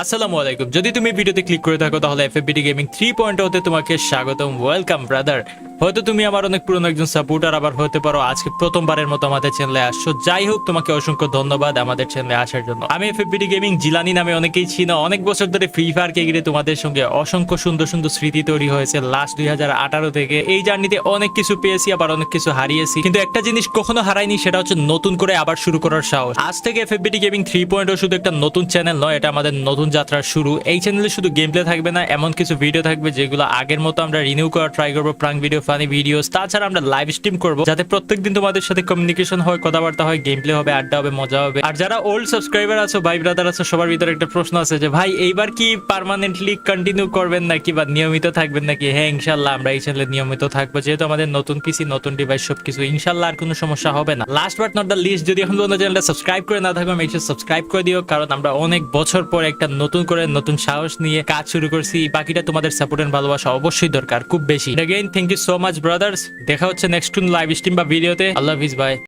আসসালামু আলাইকুম। যদি তুমি ভিডিওতে ক্লিক করে থাকো তাহলে এফএফবিডি গেমিং 3.0 তে তোমাকে স্বাগতম, ওয়েলকাম ব্রাদার। হয়তো তুমি আমার অনেক পুরনো একজন সাপোর্টার, আবার হতে পারো আজকে প্রথমবারের মতো আমাদের চ্যানেলে আসছো। যাই হোক, তোমাকে অসংখ্য ধন্যবাদ আমাদের চ্যানেলে আসার জন্য। আমি এফএফবিডি গেমিং জিলানি নামে অনেকেই চিনো। অনেক বছর ধরে ফ্রি ফায়ারকে ঘিরে তোমাদের সঙ্গে অসংখ্য সুন্দর সুন্দর স্মৃতি তৈরি হয়েছে লাস্ট 2018 থেকে। এই জার্নিতে অনেক কিছু পেয়েছি, আবার অনেক কিছু হারিয়েছি, কিন্তু একটা জিনিস কখনো হারাইনি, সেটা হচ্ছে নতুন করে আবার শুরু করার সাহস। আজ থেকে এফএফবিডি গেমিং 3.0 শুধু একটা নতুন চ্যানেল নয়, এটা আমাদের নতুন যাত্রার শুরু। এই চ্যানেলে শুধু গেম প্লে থাকবে না, এমন কিছু ভিডিও থাকবে যেগুলো আগের মতো আমরা রিনিউ করার ট্রাই করবো। প্রাঙ্ক ভিডিও, ফানি ভিডিওস, তাছাড়া আমরা লাইভ স্ট্রিম করবো, যাতে প্রত্যেকদিন তোমাদের সাথে কমিউনিকেশন হয়, কথাবার্তা হয়, গেম প্লে হবে, আড্ডা হবে, মজা হবে। আর যারা ওল্ড সাবস্ক্রাইবার আছো, ভাই ব্রাদার আছো, সবার ভিতরে একটা প্রশ্ন আছে যে ভাই এইবার কি পার্মানেন্টলি কন্টিনিউ করবেন নাকি বা নিয়মিত থাকবেন নাকি? হ্যাঁ, ইনশাল্লাহ আমরা এই চ্যানেলে নিয়মিত থাকবো, যেহেতু আমাদের নতুন পিসি, নতুন ডিভাইস, সবকিছু ইনশাল্লাহ আর কোনো সমস্যা হবে না। Last but not the least, যদি এখন পর্যন্ত চ্যানেলটা সাবস্ক্রাইব করে না থাকো, মেক শিওর সাবস্ক্রাইব করে দিও, কারণ আমরা অনেক বছর পর একটা নতুন করে নতুন সাহস নিয়ে কাজ শুরু করছি। বাকিটা তোমাদের সাপোর্ট এন্ড ভালোবাসা অবশ্যই দরকার, খুব বেশি। Again thank you so much brothers. দেখা হচ্ছে নেক্সট লাইভ স্ট্রিম বা ভিডিওতে। আল্লাহ হাফিজ, বাই।